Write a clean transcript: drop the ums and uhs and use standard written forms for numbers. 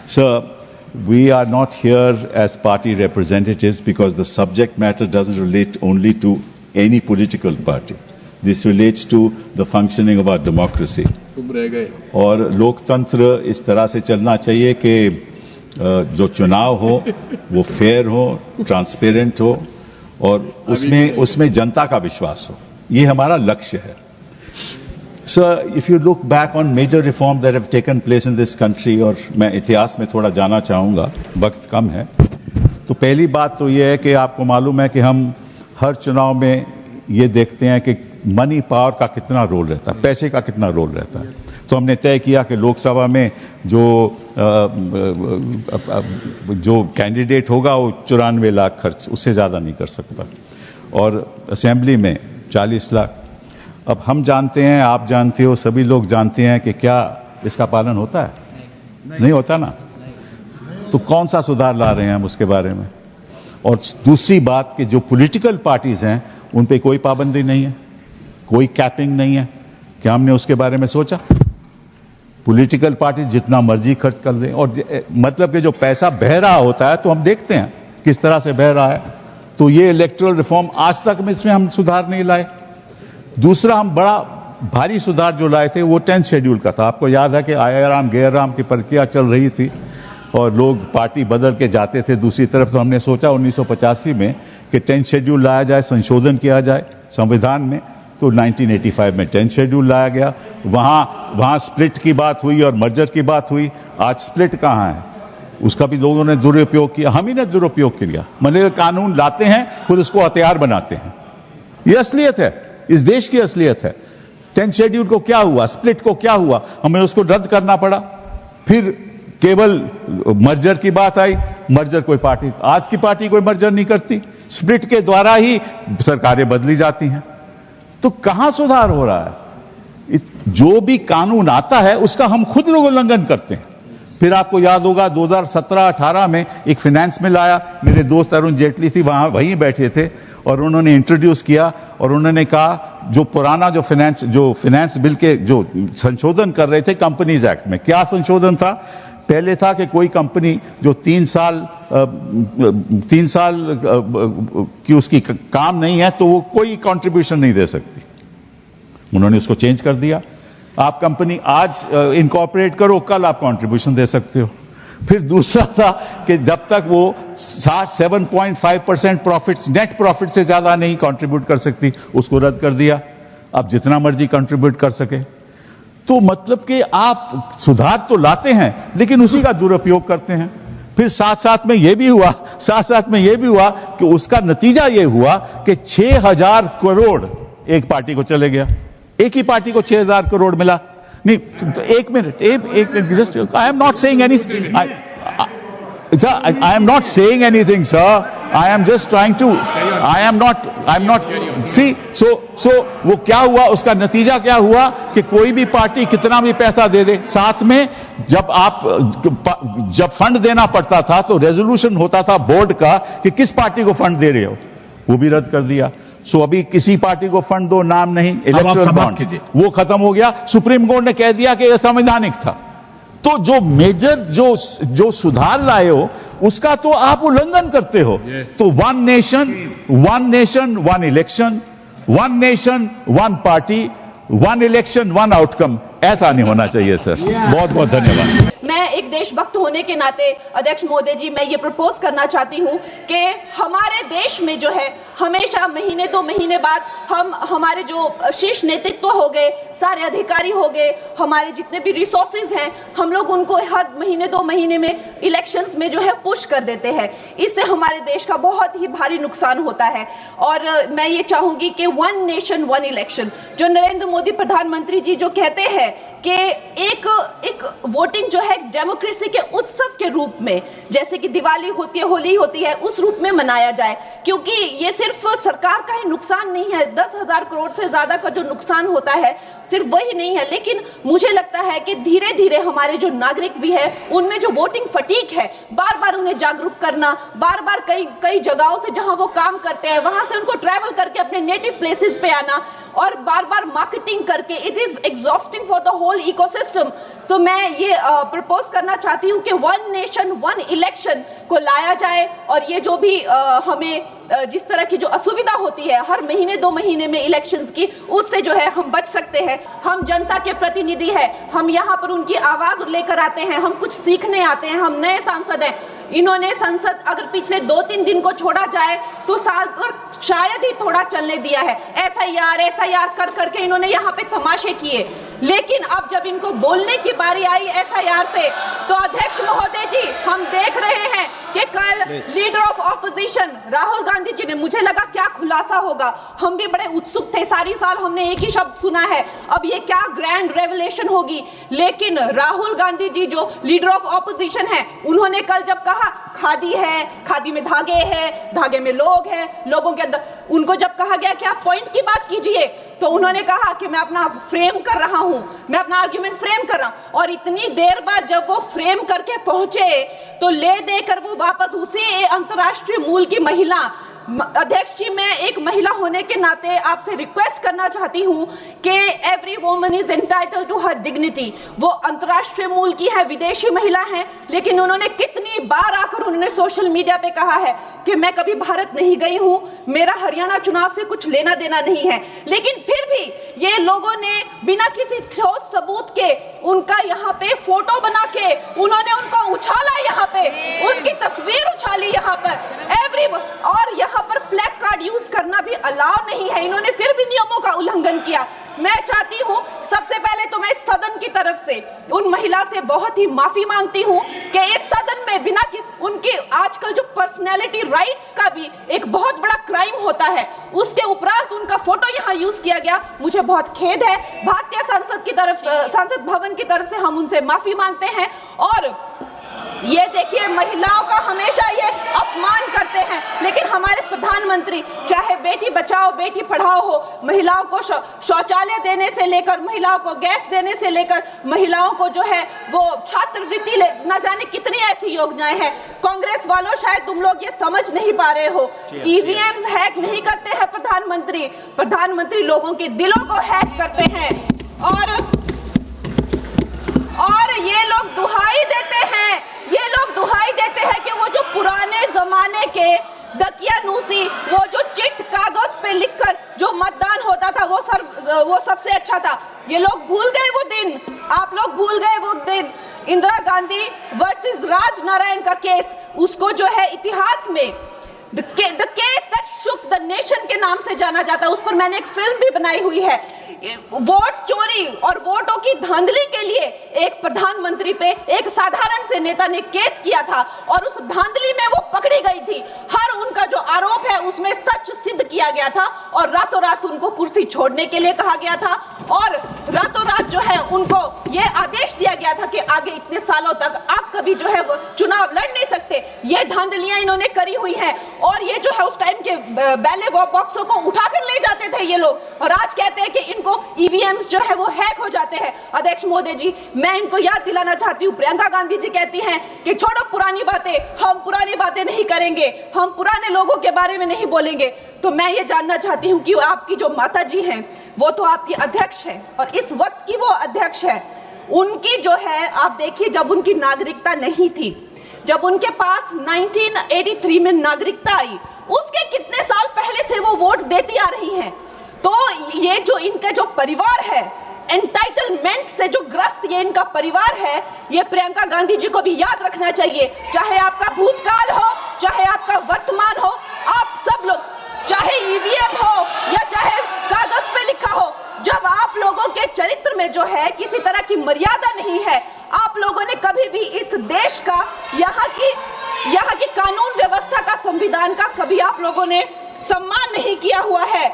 Sir, we are not here as party representatives because the subject matter doesn't relate only to any political party. This relates to the functioning of our democracy. और लोकतंत्र इस तरह से चलना चाहिए कि जो चुनाव हो वो फेयर हो, ट्रांसपेरेंट हो और उसमें जनता का विश्वास हो. ये हमारा लक्ष्य है. Sir, if you look back on major reforms that have taken place in this country, और मैं इतिहास में थोड़ा जाना चाहूँगा, वक्त कम है, तो पहली बात तो ये है कि आपको मालूम है कि हम हर चुनाव में ये देखते हैं कि मनी पावर का कितना रोल रहता है, पैसे का कितना रोल रहता है. तो हमने तय किया कि लोकसभा में जो कैंडिडेट होगा वो 94 लाख खर्च, उससे ज़्यादा नहीं कर सकता, और असेंबली में 40 लाख. अब हम जानते हैं, आप जानते हो, सभी लोग जानते हैं कि क्या इसका पालन होता है? नहीं होता ना. तो कौन सा सुधार ला रहे हैं हम उसके बारे में? और दूसरी बात कि जो पॉलिटिकल पार्टीज हैं उन पे कोई पाबंदी नहीं है, कोई कैपिंग नहीं है. क्या हमने उसके बारे में सोचा? पॉलिटिकल पार्टी जितना मर्जी खर्च कर रहे हैं, और मतलब कि जो पैसा बह रहा होता है तो हम देखते हैं किस तरह से बह रहा है. तो ये इलेक्टोरल रिफॉर्म आज तक में इसमें हम सुधार नहीं लाए. दूसरा, हम बड़ा भारी सुधार जो लाए थे वो 10th शेड्यूल का था. आपको याद है कि आया राम गैर राम की प्रक्रिया चल रही थी और लोग पार्टी बदल के जाते थे दूसरी तरफ. तो हमने सोचा 1985 में कि 10th शेड्यूल लाया जाए, संशोधन किया जाए संविधान में. तो 1985 में 10th शेड्यूल लाया गया. वहां स्प्लिट की बात हुई और मर्जर की बात हुई. आज स्प्लिट कहाँ है? उसका भी लोगों ने दुरुपयोग किया, हम ही ने दुरुपयोग किया. मतलब कानून लाते हैं फिर उसको हथियार बनाते हैं. ये असलियत है, इस देश की असलियत है. 10th शेड्यूल को क्या हुआ, स्प्लिट को क्या हुआ, हमें उसको रद्द करना पड़ा. फिर केवल मर्जर की बात आई. मर्जर कोई पार्टी, आज की पार्टी कोई मर्जर नहीं करती. स्प्लिट के द्वारा ही सरकारें बदली जाती हैं. तो कहां सुधार हो रहा है? जो भी कानून आता है उसका हम खुद लोग उल्लंघन करते हैं. फिर आपको याद होगा 2017-18 में एक फाइनेंस बिल आया. मेरे दोस्त अरुण जेटली थी वहीं बैठे थे और उन्होंने इंट्रोड्यूस किया और उन्होंने कहा जो पुराना जो फाइनेंस बिल के जो संशोधन कर रहे थे कंपनीज एक्ट में, क्या संशोधन था? पहले था कि कोई कंपनी जो 3 साल की उसकी काम नहीं है तो वो कोई कंट्रीब्यूशन नहीं दे सकती. उन्होंने उसको चेंज कर दिया. आप कंपनी आज इनकॉर्पोरेट करो, कल आप कंट्रीब्यूशन दे सकते हो. फिर दूसरा था कि जब तक वो 7.5% प्रॉफिट्स, नेट प्रॉफिट से ज्यादा नहीं कंट्रीब्यूट कर सकती, उसको रद्द कर दिया. अब जितना मर्जी कंट्रीब्यूट कर सके. तो मतलब कि आप सुधार तो लाते हैं लेकिन उसी का दुरुपयोग करते हैं. फिर साथ साथ में ये भी हुआ कि उसका नतीजा ये हुआ कि 6,000 करोड़ एक पार्टी को चले गया. एक ही पार्टी को 6,000 करोड़ मिला. नहीं तो एक minute just, I am not saying anything. I am not saying anything, sir. I am just trying to. I'm not. See, so वो क्या हुआ, उसका नतीजा क्या हुआ कि कोई भी पार्टी कितना भी पैसा दे दे. साथ में जब फंड देना पड़ता था तो रेजोल्यूशन होता था बोर्ड का कि किस पार्टी को फंड दे रहे हो, वो भी रद्द कर दिया. सो अभी किसी पार्टी को फंड दो, नाम नहीं, इलेक्टोरल बॉन्ड वो खत्म हो गया. सुप्रीम कोर्ट ने कह दिया कि यह संवैधानिक था. तो जो मेजर जो सुधार लाए हो उसका तो आप उल्लंघन करते हो. तो one nation one election, one nation one party, one election one outcome, ऐसा नहीं होना चाहिए सर. बहुत बहुत धन्यवाद. मैं एक देशभक्त होने के नाते अध्यक्ष महोदय जी, मैं ये प्रपोज करना चाहती हूँ कि हमारे देश में जो है हमेशा महीने 2 महीने बाद हमारे जो शीर्ष नेतृत्व हो गए, सारे अधिकारी हो गए, हमारे जितने भी रिसोर्सेज हैं, हम लोग उनको हर महीने 2 महीने में इलेक्शंस में जो है पुश कर देते हैं. इससे हमारे देश का बहुत ही भारी नुकसान होता है. और मैं ये चाहूंगी कि वन नेशन वन इलेक्शन जो नरेंद्र मोदी प्रधानमंत्री जी जो कहते हैं कि एक वोटिंग जो है डेमोक्रेसी के उत्सव के रूप में, जैसे कि दिवाली होती है, होली होती है, उस रूप में मनाया जाए. क्योंकि ये सिर्फ सरकार का ही नुकसान नहीं है. 10,000 करोड़ से ज्यादा का जो नुकसान होता है सिर्फ वही नहीं है, लेकिन मुझे लगता है कि धीरे धीरे हमारे जो नागरिक भी है उनमें जो वोटिंग फटीक है, बार बार उन्हें जागरूक करना, बार बार कई जगहों से जहां वो काम करते हैं वहां से उनको ट्रैवल करके अपने नेटिव प्लेसेस पे आना और बार बार मार्केटिंग करके, it is exhausting for the whole ecosystem. तो मैं ये प्रपोज करना करना चाहती हूँ कि वन नेशन वन इलेक्शन को लाया जाए और ये जो भी हमें जिस तरह की जो असुविधा होती है हर महीने 2 महीने में इलेक्शंस की, उससे जो है हम बच सकते हैं। हम जनता के प्रतिनिधि हैं, हम यहाँ पर उनकी आवाज लेकर आते हैं, हम कुछ सीखने आते हैं, हम नए सांसद हैं। इन्होंने संसद अगर पिछले 2-3 दिन को छोड़ा जाए तो साल भर शायद ही थोड़ा चलने दिया है। एसआईआर कर करके इन्होंने यहाँ पे तमाशे किए, लेकिन अब जब इनको बोलने की बारी आई एसआईआर पे, तो अध्यक्ष महोदय जी हम देख रहे हैं कि कल leader of opposition Rahul Gandhi ji ने, मुझे लगा क्या खुलासा होगा, हम भी बड़े उत्सुक थे, सारी साल हमने एक ही शब्द सुना है, अब ये क्या ग्रैंड रेवलेशन होगी। लेकिन राहुल गांधी जी जो लीडर ऑफ ऑपोजिशन है, उन्होंने कल जब कहा खादी है, खादी में धागे हैं, धागे में लोग हैं, लोगों के अंदर, उनको जब कहा गया कि आप पॉइंट की बात कीजिए, तो उन्होंने कहा कि मैं अपना फ्रेम कर रहा हूं, मैं अपना आर्ग्यूमेंट फ्रेम कर रहा हूं। और इतनी देर बाद जब वो फ्रेम करके पहुंचे तो ले देकर वो वापस उसी अंतर्राष्ट्रीय मूल की महिला, अध्यक्ष जी मैं एक महिला होने के नाते आपसे रिक्वेस्ट करना चाहती हूं कि every woman is entitled to her dignity. वो अंतर्राष्ट्रीय मूल की है, विदेशी महिला है, लेकिन उन्होंने कितनी बार आकर उन्होंने सोशल मीडिया पे कहा है कि मैं कभी भारत नहीं गई हूं, मेरा हरियाणा चुनाव से कुछ लेना देना नहीं है। लेकिन फिर भी ये लोगों ने बिना किसी ठोस सबूत के उनका यहाँ पे फोटो बना के उन्होंने उनको उछाला, यहाँ पे उनकी तस्वीर उछाली यहाँ पर और यहाँ पर ब्लैक कार्ड यूज करना भी अलाउ नहीं है। इन्होंने फिर भी नियमों का उल्लंघन किया। मैं चाहती हूँ सबसे पहले तो मैं इस सदन की तरफ से उन महिला से बहुत ही माफी मांगती हूँ कि इस सदन में बिना कि उनकी आजकल जो पर्सनैलिटी राइट्स का भी एक बहुत बड़ा क्राइम होता है, उसके उपरांत उनका फोटो यहाँ यूज किया गया, मुझे बहुत खेद है। भारतीय संसद की तरफ, संसद भवन की तरफ से हम उनसे माफी मांगते हैं। और ये देखिए महिलाओं का हमेशा ये अपमान करते हैं, लेकिन हमारे प्रधानमंत्री चाहे बेटी बचाओ बेटी पढ़ाओ हो, महिलाओं को शौचालय देने से लेकर, महिलाओं को गैस देने से लेकर, महिलाओं को जो है वो छात्रवृत्ति न जाने कितनी ऐसी योजनाएं हैं। कांग्रेस वालों शायद तुम लोग ये समझ नहीं पा रहे हो, ईवीएम्स हैक नहीं करते हैं प्रधानमंत्री लोगों के दिलों को हैक करते हैं। और ये लोग दुहाई देते हैं कि वो जो पुराने जमाने के दकियानूसी, वो जो चिट कागज पे लिखकर जो मतदान होता था वो सबसे अच्छा था। ये लोग भूल गए वो दिन, आप लोग भूल गए वो दिन। इंदिरा गांधी वर्सेस राज नारायण का केस, उसको जो है इतिहास में the case that shook the nation के नाम से जाना जाता है। उस पर मैंने एक फिल्म भी बनाई हुई है। वोट चोरी और वोटों की धांधली के लिए एक प्रधानमंत्री पे एक साधारण से नेता ने केस किया था और उस धांधली में वो पकड़ी गई थी। हर उनका जो आरोप है उसमें सच सिद्ध किया गया था और रातों रात उनको कुर्सी छोड़ने के लिए कहा गया था और रातों रात जो है उनको ये आदेश दिया गया था कि आगे इतने सालों तक आप कभी जो है वो चुनाव लड़ नहीं सकते। ये धांधलियां इन्होंने करी हुई हैं और ये जो है उस टाइम के बैलेट बॉक्सों को उठाकर ले जाते थे ये लोग, और आज कहते हैं कि इनको ईवीएम्स जो है वो हैक हो जाते हैं। अध्यक्ष महोदय जी, मैं इनको याद दिलाना चाहती हूँ, प्रियंका गांधी जी कहती हैं कि छोड़ो पुरानी बातें, हम पुरानी बातें नहीं करेंगे, हम पुराने लोगों के बारे में नहीं बोलेंगे। तो मैं ये जानना चाहती हूँ कि आपकी जो माता जी हैं वो तो आपकी अध्यक्ष है और इस वक्त की वो अध्यक्ष है। उनकी जो है आप देखिए, जब उनकी नागरिकता नहीं थी, जब उनके पास 1983 में नागरिकता आई, उसके कितने साल पहले से वो वोट देती आ रही हैं। तो ये जो इनका जो परिवार है, एंटाइटलमेंट से जो ग्रस्त ये इनका परिवार है, ये प्रियंका गांधी जी को भी याद रखना चाहिए। चाहे आपका भूतकाल हो, चाहे आपका वर्तमान हो, आप सब लोग, चाहे ईवीएम हो या चाहे कागज पे लिखा हो, जब आप लोगों के चरित्र में जो है किसी तरह की मर्यादा नहीं है, आप लोगों ने कभी भी इस देश का, यहाँ की कानून व्यवस्था का, संविधान का कभी आप लोगों ने सम्मान नहीं किया हुआ है।